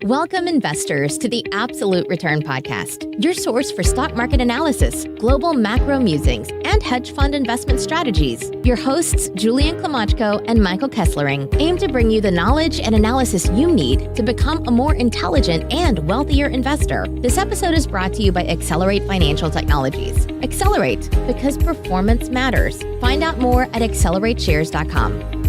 Welcome, investors, to the Absolute Return Podcast, your source for stock market analysis, global macro musings, and hedge fund investment strategies. Your hosts, Julian Klimachko and Michael Kesslering, aim to bring you the knowledge and analysis you need to become a more intelligent and wealthier investor. This episode is brought to you by Accelerate Financial Technologies. Accelerate, because performance matters. Find out more at accelerateshares.com.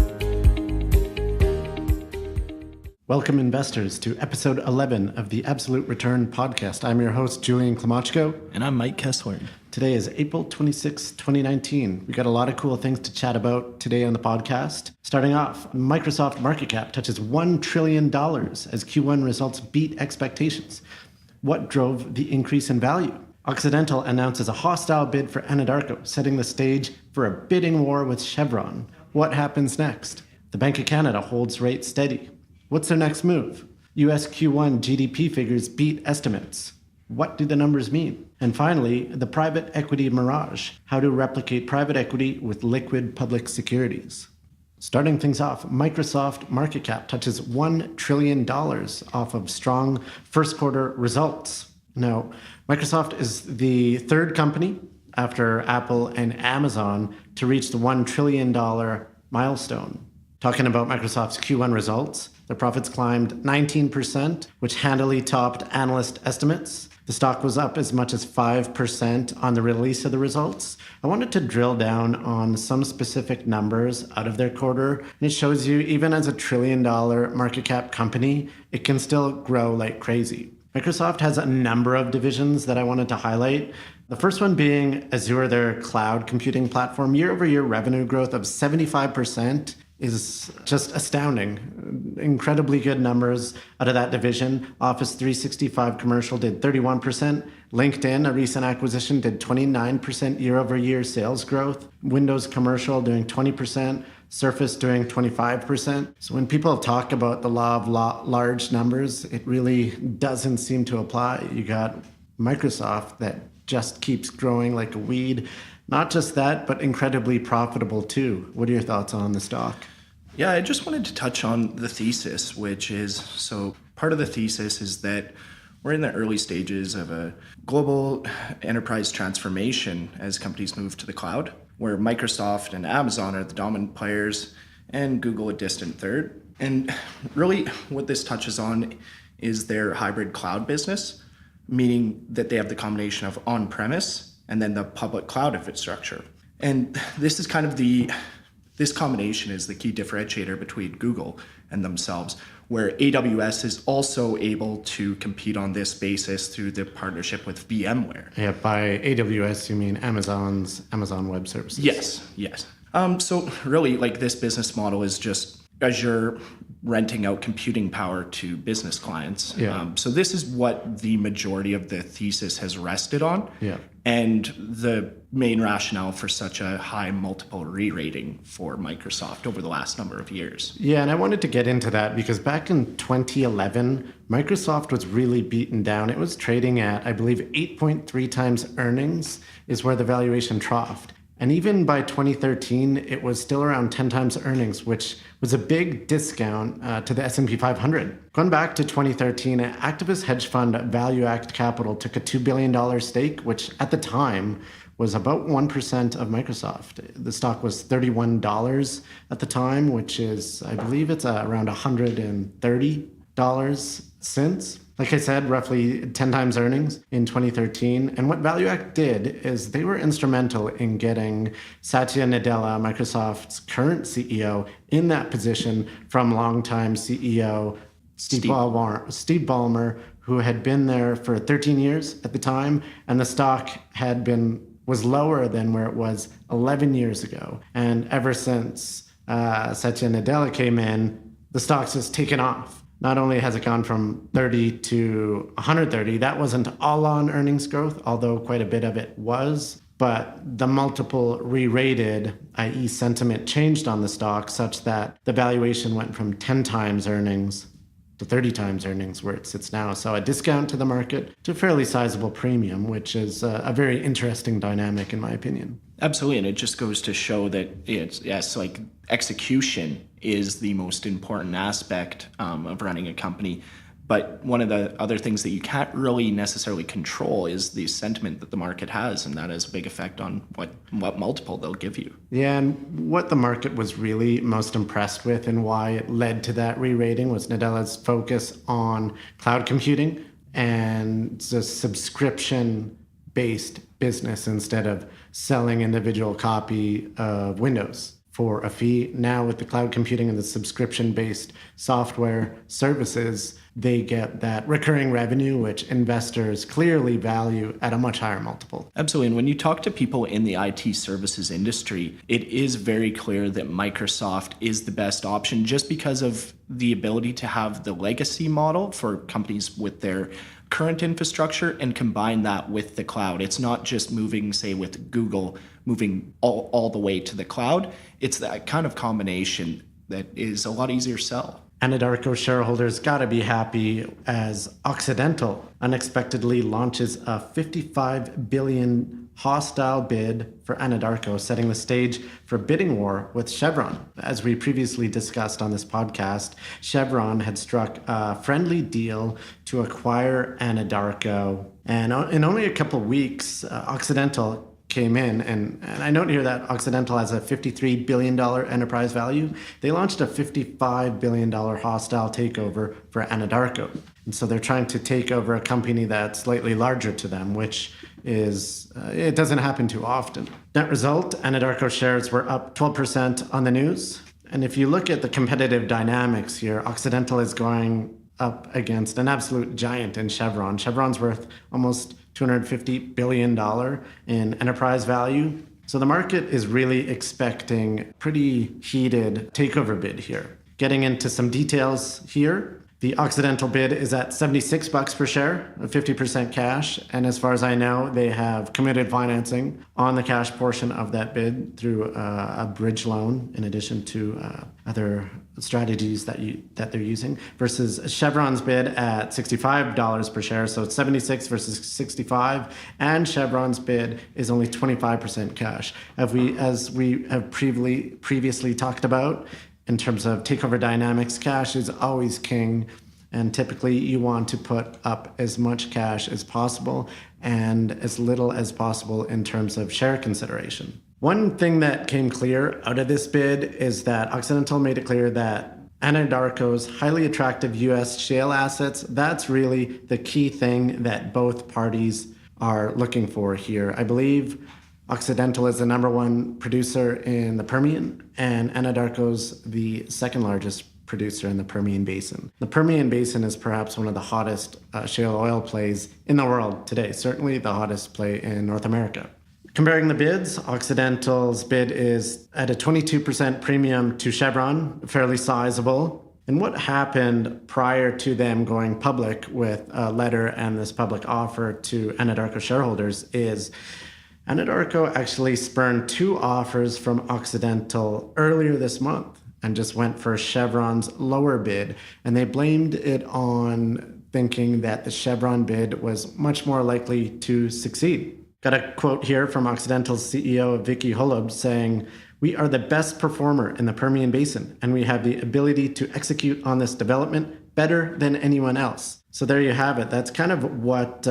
Welcome, investors, to episode 11 of the Absolute Return Podcast. I'm your host, Julian Klimachko. And I'm Mike Kessler. Today is April 26, 2019. We got a lot of cool things to chat about today on the podcast. Starting off, Microsoft market cap touches $1 trillion as Q1 results beat expectations. What drove the increase in value? Occidental announces a hostile bid for Anadarko, setting the stage for a bidding war with Chevron. What happens next? The Bank of Canada holds rates steady. What's their next move? US Q1 GDP figures beat estimates. What do the numbers mean? And finally, the private equity Mirage, how to replicate private equity with liquid public securities. Starting things off, Microsoft market cap touches $1 trillion off of strong first quarter results. Now, Microsoft is the third company after Apple and Amazon to reach the $1 trillion milestone. Talking about Microsoft's Q1 results, their profits climbed 19%, which handily topped analyst estimates. The stock was up as much as 5% on the release of the results. I wanted to drill down on some specific numbers out of their quarter, and it shows you even as a $1 trillion market cap company, it can still grow like crazy. Microsoft has a number of divisions that I wanted to highlight. The first one being Azure, their cloud computing platform. Year-over-year revenue growth of 75% is just astounding. Incredibly good numbers out of that division. Office 365 commercial did 31%. LinkedIn, a recent acquisition, did 29% year-over-year sales growth. Windows commercial doing 20%. Surface doing 25%. So when people talk about the law of large numbers, it really doesn't seem to apply. You got Microsoft that just keeps growing like a weed. Not just that, but incredibly profitable too. What are your thoughts on the stock? Yeah, I just wanted to touch on the thesis, which is, so part of the thesis is that we're in the early stages of a global enterprise transformation as companies move to the cloud, where Microsoft and Amazon are the dominant players and Google a distant third. And really what this touches on is their hybrid cloud business, meaning that they have the combination of on-premise and then the public cloud infrastructure. And this is kind of this combination is the key differentiator between Google and themselves, where AWS is also able to compete on this basis through the partnership with VMware. Yeah, by AWS, you mean Amazon Web Services. Yes. So really, like, this business model is just Azure renting out computing power to business clients. Yeah. So this is what the majority of the thesis has rested on. Yeah. And the main rationale for such a high multiple re-rating for Microsoft over the last number of years. Yeah, and I wanted to get into that because back in 2011, Microsoft was really beaten down. It was trading at, I believe, 8.3 times earnings is where the valuation troughed. And even by 2013, it was still around 10 times earnings, which was a big discount to the S&P 500. Going back to 2013, activist hedge fund Value Act Capital took a $2 billion stake, which at the time was about 1% of Microsoft. The stock was $31 at the time, which is, I believe it's around $130 since. Like I said, roughly 10 times earnings in 2013. And what Value Act did is they were instrumental in getting Satya Nadella, Microsoft's current CEO, in that position from longtime CEO Steve Ballmer, who had been there for 13 years at the time. And the stock was lower than where it was 11 years ago. And ever since Satya Nadella came in, the stock's just taken off. Not only has it gone from 30 to 130, that wasn't all on earnings growth, although quite a bit of it was. But the multiple re-rated, i.e. sentiment, changed on the stock such that the valuation went from 10 times earnings to 30 times earnings where it sits now. So a discount to the market to a fairly sizable premium, which is a very interesting dynamic in my opinion. Absolutely, and it just goes to show that like execution is the most important aspect of running a company. But one of the other things that you can't really necessarily control is the sentiment that the market has, and that has a big effect on what multiple they'll give you. Yeah, and what the market was really most impressed with and why it led to that re-rating was Nadella's focus on cloud computing and the subscription-based business instead of selling individual copy of Windows for a fee. Now with the cloud computing and the subscription-based software services, they get that recurring revenue, which investors clearly value at a much higher multiple. Absolutely. And when you talk to people in the IT services industry, it is very clear that Microsoft is the best option just because of the ability to have the legacy model for companies with their current infrastructure and combine that with the cloud. It's not just moving, say, with Google, moving all the way to the cloud. It's that kind of combination that is a lot easier to sell. Anadarko shareholders gotta be happy as Occidental unexpectedly launches a $55 billion hostile bid for Anadarko, setting the stage for bidding war with Chevron. As we previously discussed on this podcast, Chevron had struck a friendly deal to acquire Anadarko, and in only a couple of weeks, Occidental came in, and I note here that Occidental has a $53 billion enterprise value. They launched a $55 billion hostile takeover for Anadarko. And so they're trying to take over a company that's slightly larger to them, which is, it doesn't happen too often. Net result, Anadarko shares were up 12% on the news. And if you look at the competitive dynamics here, Occidental is going up against an absolute giant in Chevron. Chevron's worth almost $250 billion in enterprise value. So the market is really expecting pretty heated takeover bid here. Getting into some details here, the Occidental bid is at $76 per share, 50% cash. And as far as I know, they have committed financing on the cash portion of that bid through a bridge loan, in addition to other strategies that they're using, versus Chevron's bid at $65 per share. So it's 76 versus 65, and Chevron's bid is only 25% cash. As we have previously talked about, in terms of takeover dynamics, cash is always king, and typically you want to put up as much cash as possible and as little as possible in terms of share consideration. One thing that came clear out of this bid is that Occidental made it clear that Anadarko's highly attractive U.S. shale assets, that's really the key thing that both parties are looking for here. I believe Occidental is the number one producer in the Permian, and Anadarko's the second largest producer in the Permian Basin. The Permian Basin is perhaps one of the hottest shale oil plays in the world today, certainly the hottest play in North America. Comparing the bids, Occidental's bid is at a 22% premium to Chevron, fairly sizable. And what happened prior to them going public with a letter and this public offer to Anadarko shareholders is Anadarko actually spurned two offers from Occidental earlier this month and just went for Chevron's lower bid. And they blamed it on thinking that the Chevron bid was much more likely to succeed. Got a quote here from Occidental's CEO, Vicky Holub, saying, "We are the best performer in the Permian Basin, and we have the ability to execute on this development better than anyone else." So there you have it. That's kind of what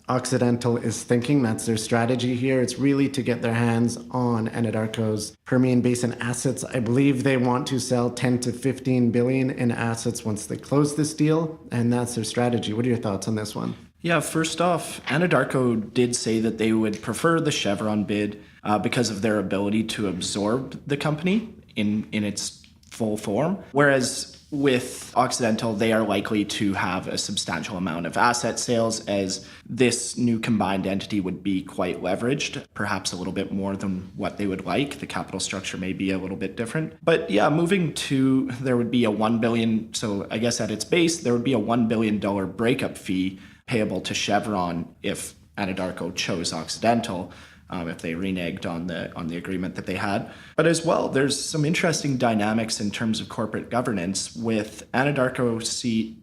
Occidental is thinking. That's their strategy here. It's really to get their hands on Anadarko's Permian Basin assets. I believe they want to sell 10 to 15 billion in assets once they close this deal, and that's their strategy. What are your thoughts on this one? Yeah, first off, Anadarko did say that they would prefer the Chevron bid because of their ability to absorb the company in its full form, whereas with Occidental, they are likely to have a substantial amount of asset sales, as this new combined entity would be quite leveraged, perhaps a little bit more than what they would like. The capital structure may be a little bit different. But yeah, moving to, there would be a $1 billion, so I guess at its base, there would be a $1 billion breakup fee payable to Chevron if Anadarko chose Occidental, if they reneged on the agreement that they had. But as well, there's some interesting dynamics in terms of corporate governance. With Anadarko,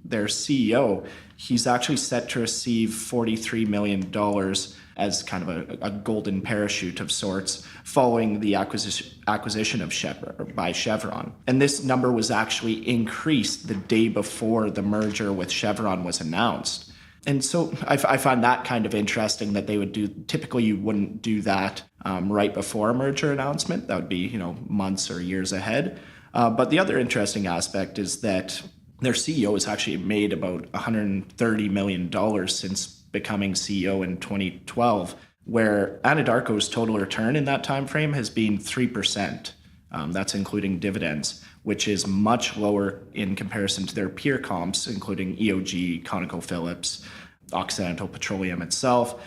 their CEO, he's actually set to receive $43 million as kind of a golden parachute of sorts following the acquisition of Chevron by Chevron. And this number was actually increased the day before the merger with Chevron was announced. And so I find that kind of interesting that they would do. Typically, you wouldn't do that right before a merger announcement. That would be, months or years ahead. But the other interesting aspect is that their CEO has actually made about $130 million since becoming CEO in 2012, where Anadarko's total return in that time frame has been 3%. That's including dividends, which is much lower in comparison to their peer comps, including EOG, ConocoPhillips, Occidental Petroleum itself,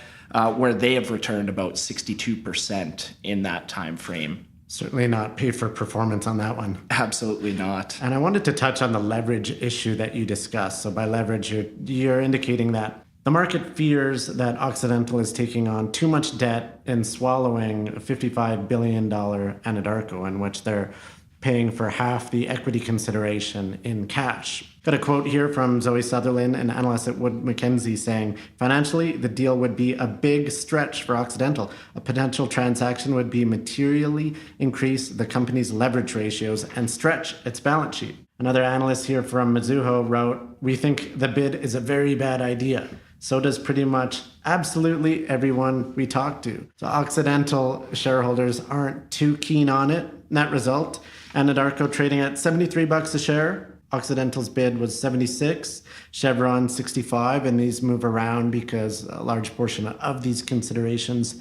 where they have returned about 62% in that time frame. Certainly not pay for performance on that one. Absolutely not. And I wanted to touch on the leverage issue that you discussed. So by leverage, you're indicating that the market fears that Occidental is taking on too much debt and swallowing a $55 billion Anadarko, in which they're paying for half the equity consideration in cash. Got a quote here from Zoe Sutherland, an analyst at Wood Mackenzie, saying, financially, the deal would be a big stretch for Occidental. A potential transaction would be materially increase the company's leverage ratios and stretch its balance sheet. Another analyst here from Mizuho wrote, we think the bid is a very bad idea. So does pretty much absolutely everyone we talk to. So Occidental shareholders aren't too keen on it. Net result, Anadarko trading at $73 a share. Occidental's bid was 76, Chevron 65, and these move around because a large portion of these considerations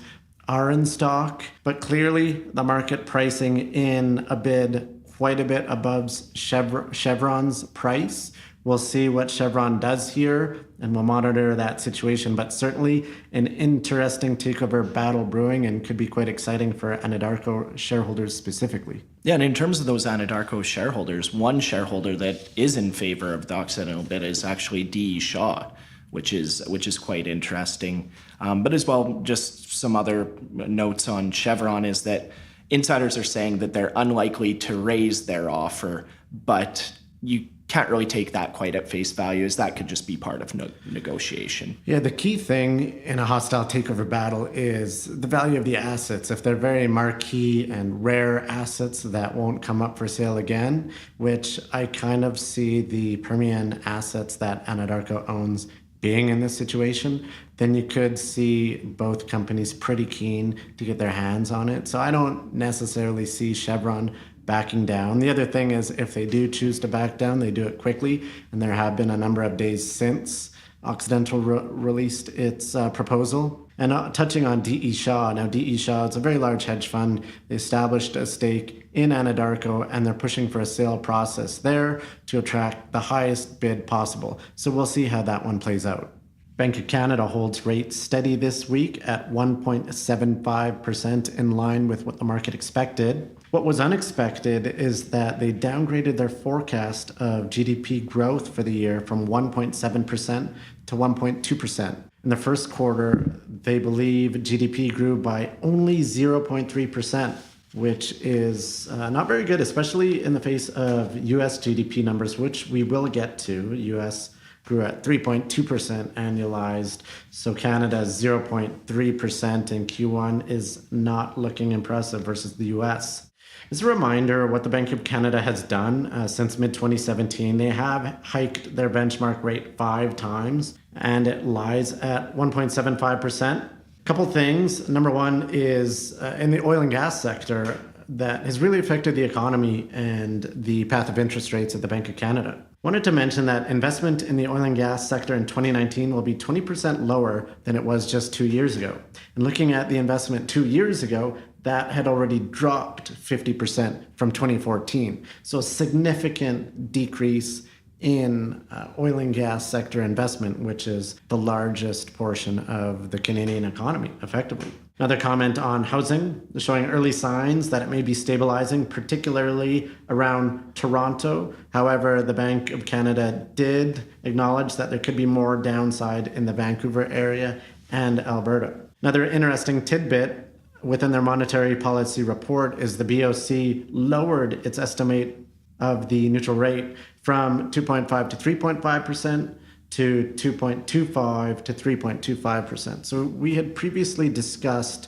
are in stock. But clearly, the market pricing in a bid quite a bit above Chevron's price. We'll see what Chevron does here, and we'll monitor that situation. But certainly an interesting takeover battle brewing, and could be quite exciting for Anadarko shareholders specifically. Yeah, and in terms of those Anadarko shareholders, one shareholder that is in favor of the Occidental bid is actually D.E. Shaw, which is quite interesting. But as well, just some other notes on Chevron is that insiders are saying that they're unlikely to raise their offer, but you can't really take that quite at face value, as that could just be part of negotiation. Yeah, the key thing in a hostile takeover battle is the value of the assets. If they're very marquee and rare assets that won't come up for sale again, which I kind of see the Permian assets that Anadarko owns being in this situation, then you could see both companies pretty keen to get their hands on it. So I don't necessarily see Chevron backing down. The other thing is, if they do choose to back down, they do it quickly, and there have been a number of days since Occidental released its proposal. And touching on D.E. Shaw, now D.E. Shaw is a very large hedge fund. They established a stake in Anadarko, and they're pushing for a sale process there to attract the highest bid possible. So we'll see how that one plays out. Bank of Canada holds rates steady this week at 1.75%, in line with what the market expected. What was unexpected is that they downgraded their forecast of GDP growth for the year from 1.7% to 1.2%. In the first quarter, they believe GDP grew by only 0.3%, which is not very good, especially in the face of US GDP numbers, which we will get to. US grew at 3.2% annualized. So Canada's 0.3% in Q1 is not looking impressive versus the US. As a reminder, what the Bank of Canada has done since mid-2017, they have hiked their benchmark rate 5 times, and it lies at 1.75%. A couple things. Number one is in the oil and gas sector that has really affected the economy and the path of interest rates at the Bank of Canada. Wanted to mention that investment in the oil and gas sector in 2019 will be 20% lower than it was just 2 years ago. And looking at the investment 2 years ago, that had already dropped 50% from 2014. So a significant decrease in oil and gas sector investment, which is the largest portion of the Canadian economy, effectively. Another comment on housing, showing early signs that it may be stabilizing, particularly around Toronto. However, the Bank of Canada did acknowledge that there could be more downside in the Vancouver area and Alberta. Another interesting tidbit within their monetary policy report is the BOC lowered its estimate of the neutral rate from 2.5 to 3.5%, to 2.25 to 3.25%. So we had previously discussed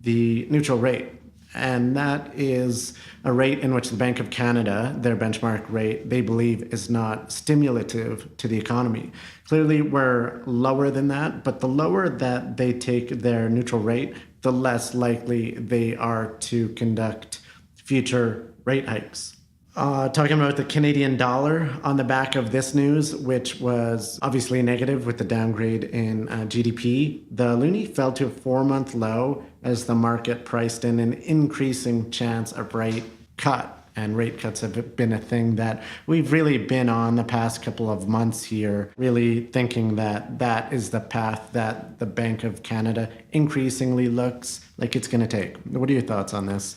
the neutral rate, and that is a rate in which the Bank of Canada, their benchmark rate, they believe is not stimulative to the economy. Clearly, we're lower than that, but the lower that they take their neutral rate, the less likely they are to conduct future rate hikes. Talking about the Canadian dollar on the back of this news, which was obviously negative with the downgrade in GDP, the loonie fell to a 4-month low as the market priced in an increasing chance of rate cut. And rate cuts have been a thing that we've really been on the past couple of months here, really thinking that that is the path that the Bank of Canada increasingly looks like it's going to take. What are your thoughts on this?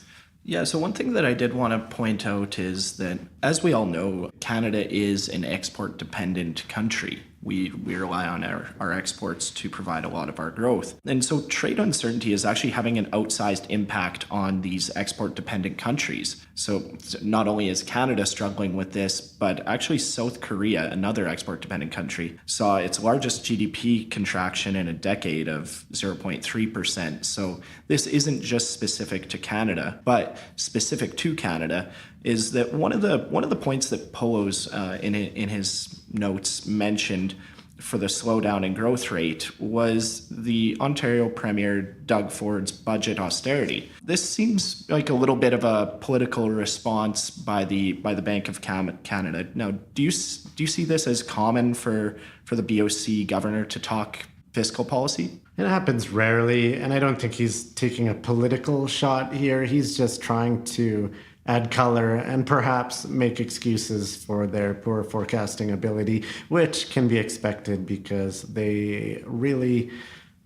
Yeah, so one thing that I did want to point out is that, as we all know, Canada is an export-dependent country. We rely on our exports to provide a lot of our growth. And so trade uncertainty is actually having an outsized impact on these export-dependent countries. So not only is Canada struggling with this, but actually South Korea, another export-dependent country, saw its largest GDP contraction in a decade of 0.3%. So this isn't just specific to Canada, but specific to Canada is that one of the points that Polo's in his notes mentioned for the slowdown in growth rate was the Ontario Premier Doug Ford's budget austerity. This seems like a little bit of a political response by the Bank of Canada. Now, do you see this as common for the BOC governor to talk fiscal policy? It happens rarely, and I don't think he's taking a political shot here. He's just trying to add color and perhaps make excuses for their poor forecasting ability, which can be expected because they really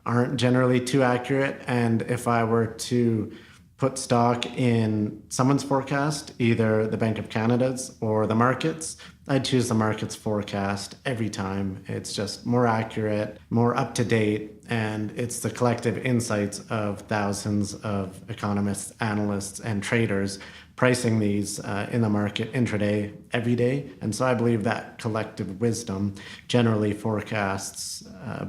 aren't generally too accurate. And if I were to put stock in someone's forecast, either the Bank of Canada's or the markets, I'd choose the market's forecast every time. It's just more accurate, more up to date, and it's the collective insights of thousands of economists, analysts, and traders pricing these in the market intraday, every day. And so I believe that collective wisdom generally forecasts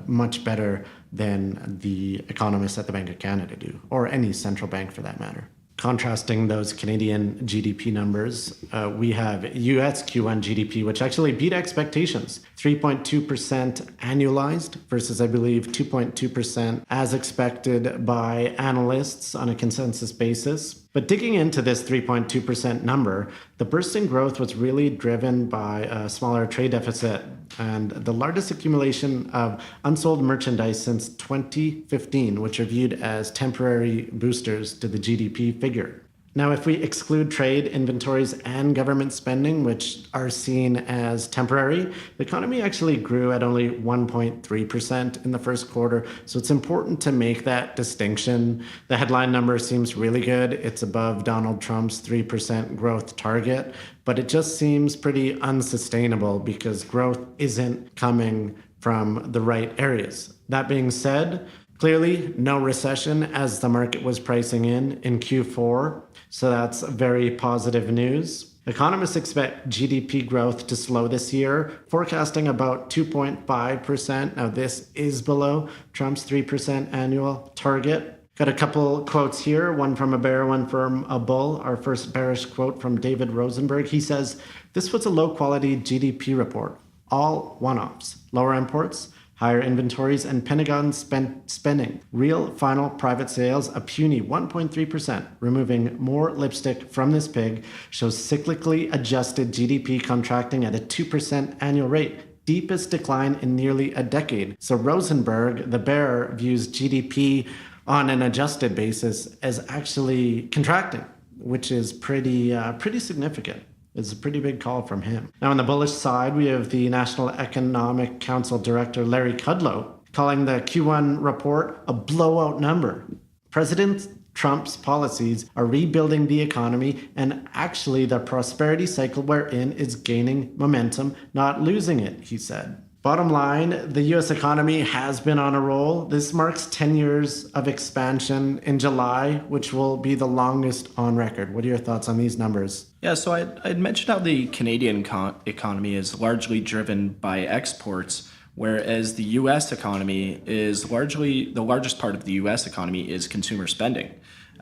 much better than the economists at the Bank of Canada do, or any central bank for that matter. Contrasting those Canadian GDP numbers, we have US Q1 GDP, which actually beat expectations. 3.2% annualized versus, I believe, 2.2% as expected by analysts on a consensus basis. But digging into this 3.2% number, the burst in growth was really driven by a smaller trade deficit and the largest accumulation of unsold merchandise since 2015, which are viewed as temporary boosters to the GDP figure. Now, if we exclude trade, inventories, and government spending, which are seen as temporary, the economy actually grew at only 1.3% in the first quarter. So it's important to make that distinction. The headline number seems really good. It's above Donald Trump's 3% growth target, but it just seems pretty unsustainable because growth isn't coming from the right areas. That being said, clearly no recession as the market was pricing in Q4. So that's very positive news. Economists expect GDP growth to slow this year, forecasting about 2.5%. Now, this is below Trump's 3% annual target. Got a couple quotes here, one from a bear, one from a bull. Our first bearish quote from David Rosenberg. He says, "This was a low-quality GDP report, all one-offs, lower imports, higher inventories, and Pentagon spending. Real final private sales, a puny 1.3%. Removing more lipstick from this pig shows cyclically adjusted GDP contracting at a 2% annual rate. Deepest decline in nearly a decade." So Rosenberg, the bear, views GDP on an adjusted basis as actually contracting, which is pretty significant. It's a pretty big call from him. Now, on the bullish side, we have the National Economic Council Director Larry Kudlow calling the Q1 report a blowout number. President Trump's policies are rebuilding the economy, and actually the prosperity cycle we're in is gaining momentum, not losing it, he said. Bottom line, the U.S. economy has been on a roll. This marks 10 years of expansion in July, which will be the longest on record. What are your thoughts on these numbers? Yeah, so I'd mentioned how the Canadian economy is largely driven by exports, whereas the US economy is largely, the largest part of the US economy is consumer spending.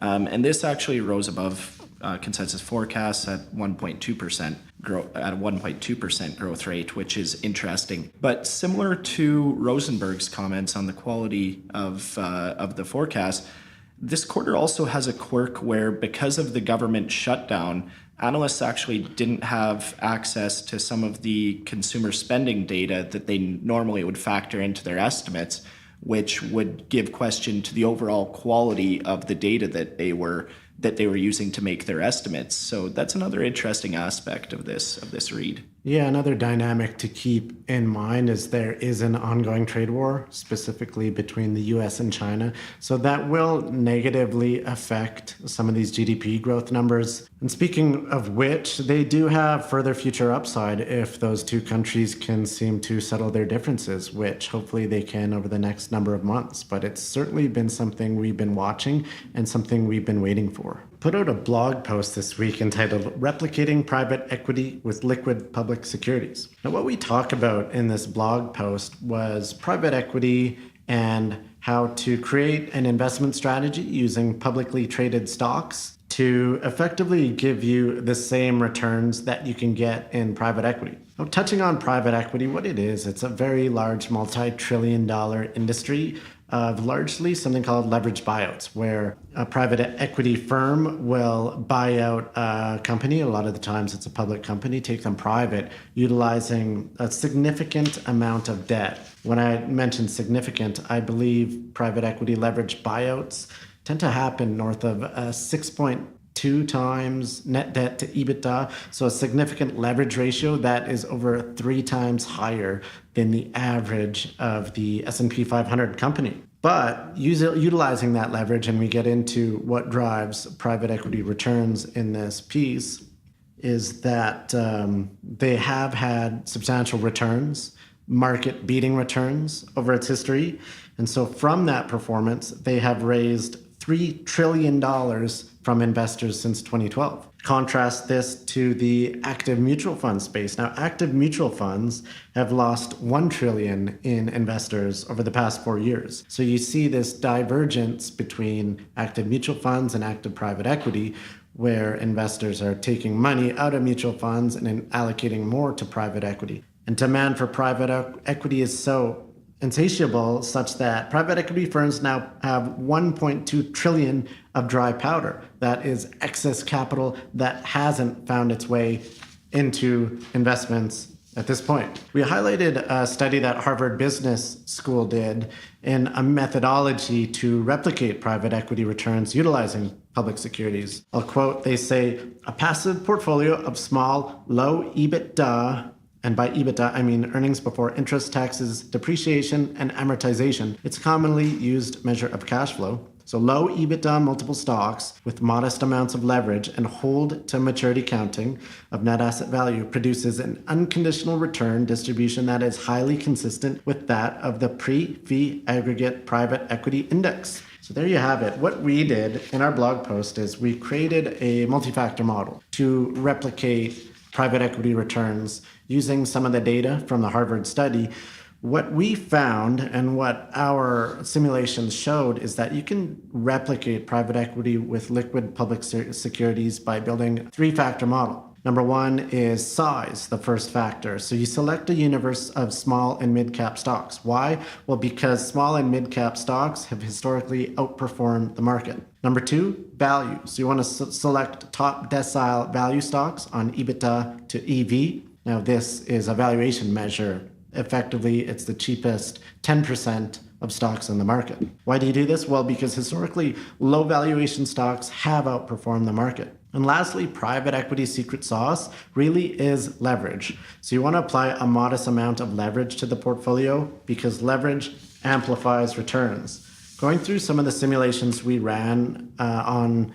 And this actually rose above consensus forecasts at 1.2% at a 1.2% growth rate, which is interesting. But similar to Rosenberg's comments on the quality of the forecast, this quarter also has a quirk where, because of the government shutdown, analysts actually didn't have access to some of the consumer spending data that they normally would factor into their estimates, which would give question to the overall quality of the data that they were using to make their estimates. So that's another interesting aspect of this read. Yeah, another dynamic to keep in mind is there is an ongoing trade war, specifically between the US and China. So that will negatively affect some of these GDP growth numbers. And speaking of which, they do have further future upside if those two countries can seem to settle their differences, which hopefully they can over the next number of months. But it's certainly been something we've been watching and something we've been waiting for. Put out a blog post this week entitled Replicating Private Equity with Liquid Public Securities. Now, what we talk about in this blog post was private equity and how to create an investment strategy using publicly traded stocks to effectively give you the same returns that you can get in private equity. Now, touching on private equity, what it is, it's a very large multi-trillion-dollar industry of largely something called leveraged buyouts, where a private equity firm will buy out a company. A lot of the times it's a public company, take them private, utilizing a significant amount of debt. When I mention significant, I believe private equity leveraged buyouts tend to happen north of 6.2 times net debt to EBITDA. So a significant leverage ratio that is over 3 times higher than the average of the S&P 500 company. But utilizing that leverage, and we get into what drives private equity returns in this piece, is that they have had substantial returns, market-beating returns over its history. And so from that performance, they have raised $3 trillion from investors since 2012. Contrast this to the active mutual fund space. Now, active mutual funds have lost $1 trillion in investors over the past 4 years. So you see this divergence between active mutual funds and active private equity, where investors are taking money out of mutual funds and then allocating more to private equity. And demand for private equity is so insatiable such that private equity firms now have 1.2 trillion of dry powder. That is excess capital that hasn't found its way into investments at this point. We highlighted a study that Harvard Business School did in a methodology to replicate private equity returns utilizing public securities. I'll quote, they say, a passive portfolio of small, low EBITDA, and by EBITDA, I mean earnings before interest, taxes, depreciation, and amortization. It's a commonly used measure of cash flow. So low EBITDA multiple stocks with modest amounts of leverage and hold to maturity counting of net asset value produces an unconditional return distribution that is highly consistent with that of the pre-fee aggregate private equity index. So there you have it. What we did in our blog post is we created a multi-factor model to replicate private equity returns using some of the data from the Harvard study. What we found and what our simulations showed is that you can replicate private equity with liquid public securities by building a 3-factor model. Number one is size, the first factor. So you select a universe of small and mid-cap stocks. Why? Well, because small and mid-cap stocks have historically outperformed the market. Number two, value. So you want to select top decile value stocks on EBITDA to EV. Now, this is a valuation measure. Effectively, it's the cheapest 10% of stocks in the market. Why do you do this? Well, because historically, low valuation stocks have outperformed the market. And lastly, private equity secret sauce really is leverage. So you want to apply a modest amount of leverage to the portfolio because leverage amplifies returns. Going through some of the simulations we ran on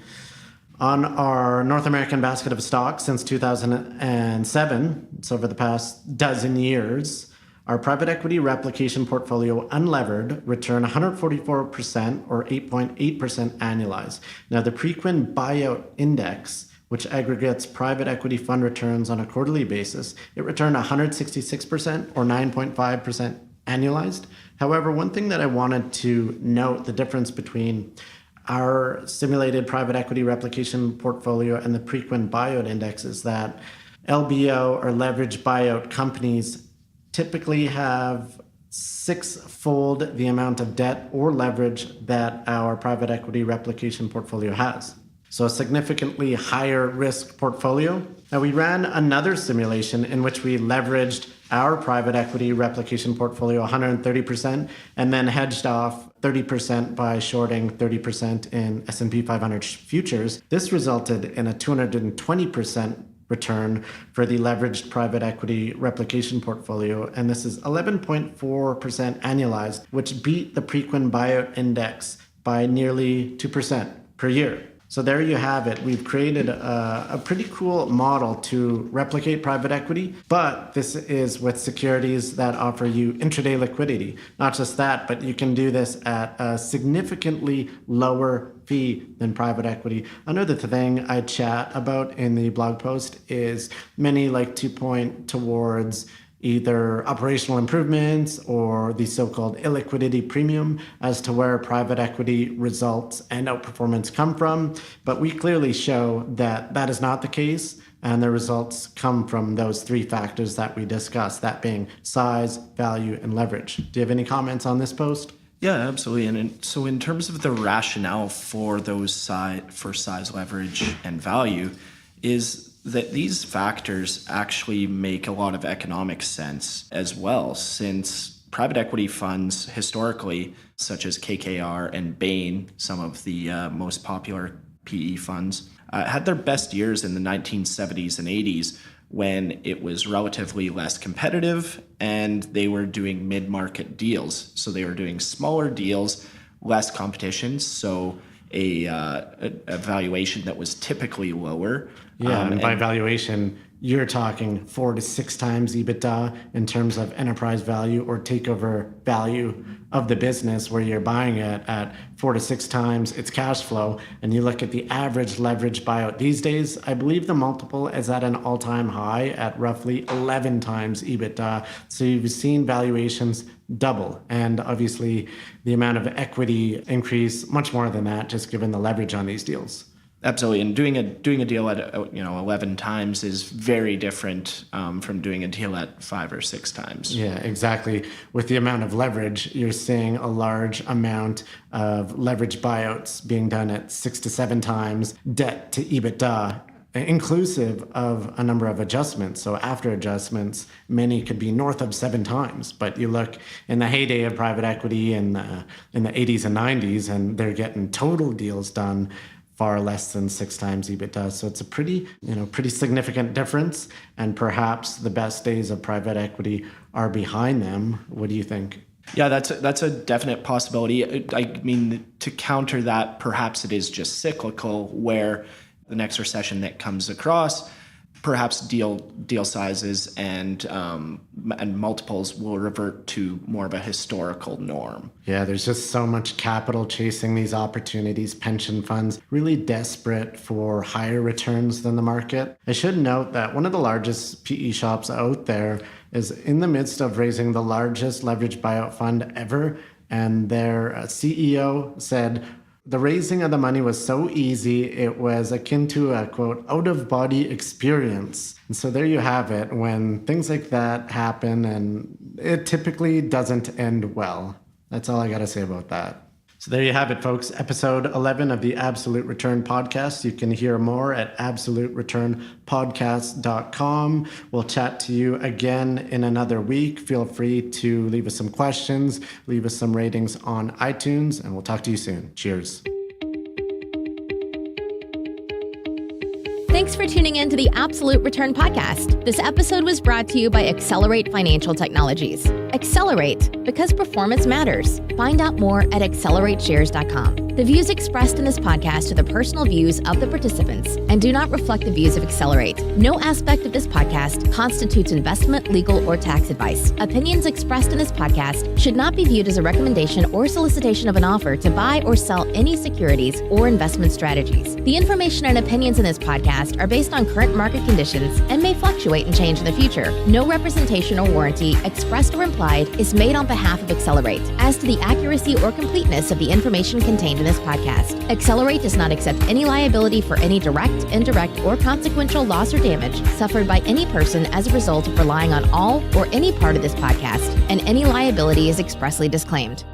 our North American basket of stocks since 2007, so over the past dozen years, our private equity replication portfolio unlevered returned 144% or 8.8% annualized. Now, the Preqin buyout index, which aggregates private equity fund returns on a quarterly basis, it returned 166% or 9.5% annualized. However, one thing that I wanted to note the difference between our simulated private equity replication portfolio and the Preqin buyout index is that LBO or leveraged buyout companies typically have six-fold the amount of debt or leverage that our private equity replication portfolio has. So a significantly higher risk portfolio. Now, we ran another simulation in which we leveraged our private equity replication portfolio 130% and then hedged off 30% by shorting 30% in S&P 500 futures. This resulted in a 220% return for the leveraged private equity replication portfolio, and this is 11.4% annualized, which beat the Preqin buyout index by nearly 2% per year. So there you have it. We've created a pretty cool model to replicate private equity, but this is with securities that offer you intraday liquidity. Not just that, but you can do this at a significantly lower fee than private equity. Another thing I chat about in the blog post is many like to point towards either operational improvements or the so-called illiquidity premium as to where private equity results and outperformance come from. But we clearly show that that is not the case, and the results come from those three factors that we discussed, that being size, value, and leverage. Do you have any comments on this post? Yeah, absolutely. And so in terms of the rationale for those size, leverage, and value is that these factors actually make a lot of economic sense as well, since private equity funds historically, such as KKR and Bain, some of the most popular PE funds, had their best years in the 1970s and 80s when it was relatively less competitive and they were doing mid-market deals. So they were doing smaller deals, less competition, so a valuation that was typically lower. Yeah, and by valuation, you're talking 4 to 6 times EBITDA in terms of enterprise value or takeover value of the business, where you're buying it at 4 to 6 times its cash flow. And you look at the average leverage buyout these days, I believe the multiple is at an all-time high at roughly 11 times EBITDA. So you've seen valuations double, and obviously the amount of equity increase much more than that, just given the leverage on these deals. Absolutely, and doing a deal at 11 times is very different from doing a deal at 5 or 6 times. Yeah, exactly. With the amount of leverage, you're seeing a large amount of leverage buyouts being done at 6 to 7 times debt to EBITDA, inclusive of a number of adjustments. So after adjustments, many could be north of 7 times. But you look in the heyday of private equity in the 80s and 90s, and they're getting total deals done far less than 6 times EBITDA. So it's a pretty significant difference. And perhaps the best days of private equity are behind them. What do you think? Yeah, that's a definite possibility. I mean, to counter that, perhaps it is just cyclical, where the next recession that comes across, perhaps deal sizes and multiples will revert to more of a historical norm. Yeah, there's just so much capital chasing these opportunities. Pension funds really desperate for higher returns than the market. I should note that one of the largest PE shops out there is in the midst of raising the largest leveraged buyout fund ever, and their CEO said, the raising of the money was so easy, it was akin to a, quote, out-of-body experience. And so there you have it, when things like that happen, and it typically doesn't end well. That's all I got to say about that. So there you have it, folks. Episode 11 of the Absolute Return Podcast. You can hear more at absolutereturnpodcast.com. We'll chat to you again in another week. Feel free to leave us some questions, leave us some ratings on iTunes, and we'll talk to you soon. Cheers. Thanks for tuning in to the Absolute Return Podcast. This episode was brought to you by Accelerate Financial Technologies. Accelerate, because performance matters. Find out more at accelerateshares.com. The views expressed in this podcast are the personal views of the participants and do not reflect the views of Accelerate. No aspect of this podcast constitutes investment, legal, or tax advice. Opinions expressed in this podcast should not be viewed as a recommendation or solicitation of an offer to buy or sell any securities or investment strategies. The information and opinions in this podcast are based on current market conditions and may fluctuate and change in the future. No representation or warranty, expressed or implied, is made on behalf of Accelerate as to the accuracy or completeness of the information contained in this podcast. Accelerate does not accept any liability for any direct, indirect, or consequential loss or damage suffered by any person as a result of relying on all or any part of this podcast, and any liability is expressly disclaimed.